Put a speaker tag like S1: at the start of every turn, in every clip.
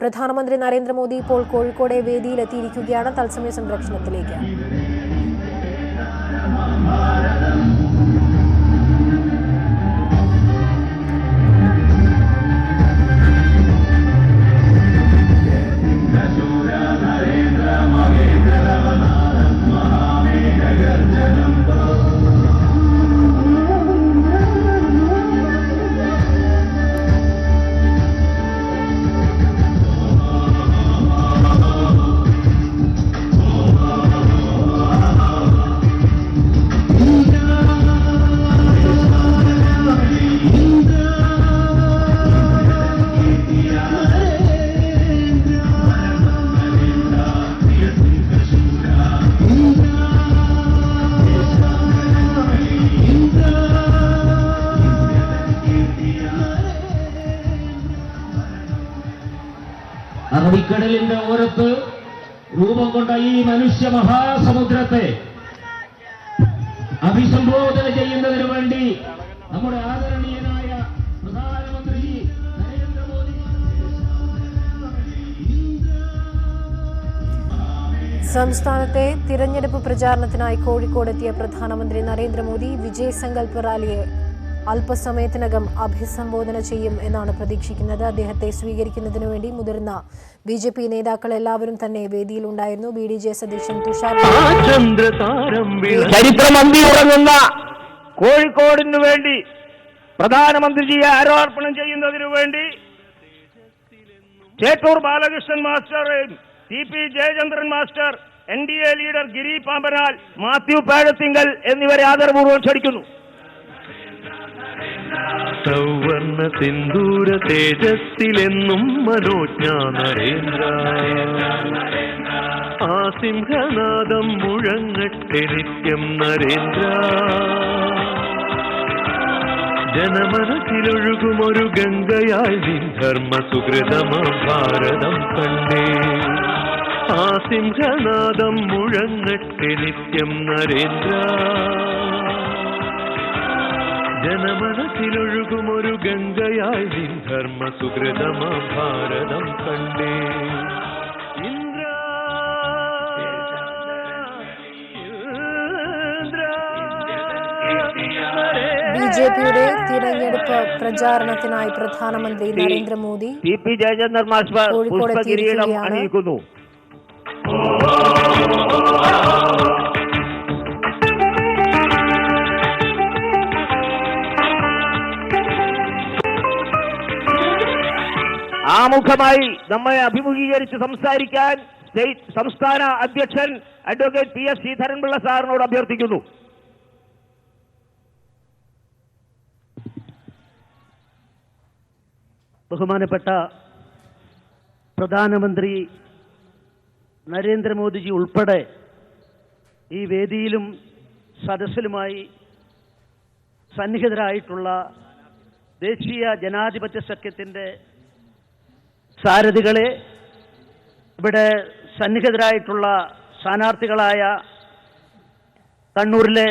S1: പ്രധാനമന്ത്രി നരേന്ദ്രമോദി ഇപ്പോൾ കോഴിക്കോട് വേദിയിലെത്തിയിരിക്കുകയാണ്. തത്സമയ സംരക്ഷണത്തിലേക്ക്
S2: അറബിക്കടലിന്റെ ഓരത്ത് രൂപം കൊണ്ട ഈ മനുഷ്യ മഹാസമുദ്രത്തെ അഭിസംബോധന ചെയ്യുന്നതിനു വേണ്ടി നമ്മുടെ ആദരണീയനായ പ്രധാനമന്ത്രി നരേന്ദ്രമോദി
S1: സംസ്ഥാനത്തെ തിരഞ്ഞെടുപ്പ് പ്രചാരണത്തിനായി കോഴിക്കോടെത്തിയ പ്രധാനമന്ത്രി നരേന്ദ്രമോദി വിജയ് സങ്കല്പ് റാലിയെ അല്പസമയത്തിനകം അഭിസംബോധന ചെയ്യും എന്നാണ് പ്രതീക്ഷിക്കുന്നത്. അദ്ദേഹത്തെ സ്വീകരിക്കുന്നതിനു വേണ്ടി മുതിർന്ന BJP നേതാക്കൾ എല്ലാവരും തന്നെ വേദിയിലുണ്ടായിരുന്നു. BDJS അധ്യക്ഷൻ തുഷാർ
S3: ചരിത്രമന്തിയുറങ്ങുന്ന കോഴിക്കോടിനു വേണ്ടി പ്രധാനമന്ത്രിജിയെ ആരോപണം ചെയ്യുന്നതിനു വേണ്ടി Chettur Balakrishnan master, TP Jayachandran master, NDA leader Giri Pampanal, Mathew Pazhathinkal എന്നിവരെ ആദരപൂർവ്വം ക്ഷണിക്കുന്നു.
S4: സൗവർണ സിന്ദൂര തേജസ്സിലെന്നും മനോജ്ഞ നരേന്ദ്ര, ആ സിംഹനാദം മുഴങ്ങട്ടെ നിത്യം നരേന്ദ്ര. ജനമനത്തിലൊഴുകുമൊരു ഗംഗയായി നിൻ ധർമ്മ സുഹൃതമാ ഭാരതം കണ്ടേ, ആ സിംഹനാദം മുഴങ്ങട്ടെ നിത്യം നരേന്ദ്ര. ജനമനത്തിലൊഴുകുമൊരു ഗംഗയായി നിൻ ധർമ്മ സുഹൃതമാ ഭാരതം കണ്ടേ.
S1: BJPയുടെ തിരഞ്ഞെടുപ്പ് പ്രചാരണത്തിനായി പ്രധാനമന്ത്രി നരേന്ദ്രമോദി
S3: TP ജയചന്ദ്രൻ മാസ്റ്റർ പുഷ്പകിരീടം അണിയിക്കുന്നു. ആമുഖമായി നമ്മെ അഭിമുഖീകരിച്ച് സംസാരിക്കാൻ സംസ്ഥാന അധ്യക്ഷൻ അഡ്വക്കേറ്റ് PS ശ്രീധരൻപിള്ള സാറിനോട് അഭ്യർത്ഥിക്കുന്നു.
S5: ബഹുമാനപ്പെട്ട പ്രധാനമന്ത്രി നരേന്ദ്രമോദിജി ഉൾപ്പെടെ ഈ വേദിയിലും സദസ്സിലുമായി സന്നിഹിതരായിട്ടുള്ള ദേശീയ ജനാധിപത്യ സഖ്യത്തിൻ്റെ സാരഥികളെ, ഇവിടെ സന്നിഹിതരായിട്ടുള്ള സ്ഥാനാർത്ഥികളായ കണ്ണൂരിലെ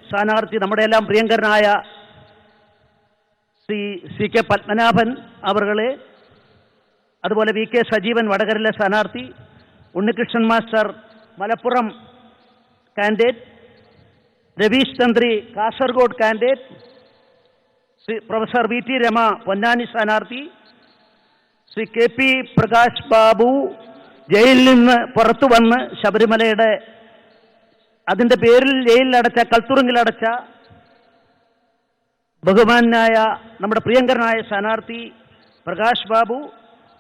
S5: സ്ഥാനാർത്ഥി നമ്മുടെ എല്ലാം പ്രിയങ്കരനായ ശ്രീ CK പത്മനാഭൻ അവർകളെ, അതുപോലെ VK സജീവൻ വടകരയിലെ സ്ഥാനാർത്ഥി, ഉണ്ണികൃഷ്ണൻ മാസ്റ്റർ മലപ്പുറം കാൻഡിഡേറ്റ്, രവീഷ് തന്ത്രി Kasaragod candidate, professor VT Rama Ponnani സ്ഥാനാർത്ഥി, ശ്രീ KP പ്രകാശ് ബാബു ജയിലിൽ നിന്ന് പുറത്തു വന്ന് ശബരിമലയുടെ അതിൻ്റെ പേരിൽ ജയിലിലടച്ച കൽത്തുറുങ്കിലടച്ച ബഹുമാനായ നമ്മുടെ പ്രിയങ്കരനായ സ്ഥാനാർത്ഥി പ്രകാശ് ബാബു,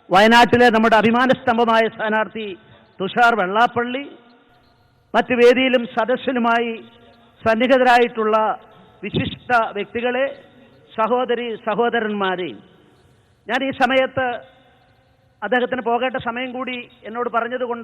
S5: വയനാട്ടിലെ നമ്മുടെ അഭിമാനസ്തംഭമായ സ്ഥാനാർത്ഥി തുഷാർ വെള്ളാപ്പള്ളി, മറ്റ് വേദിയിലും സദസ്സിലുമായി സന്നിഹിതരായിട്ടുള്ള വിശിഷ്ട വ്യക്തികളെ, സഹോദരന്മാരെ, ഞാൻ ഈ സമയത്ത് അദ്ദേഹത്തിന് പോകേണ്ട സമയം കൂടി എന്നോട് പറഞ്ഞതുകൊണ്ട്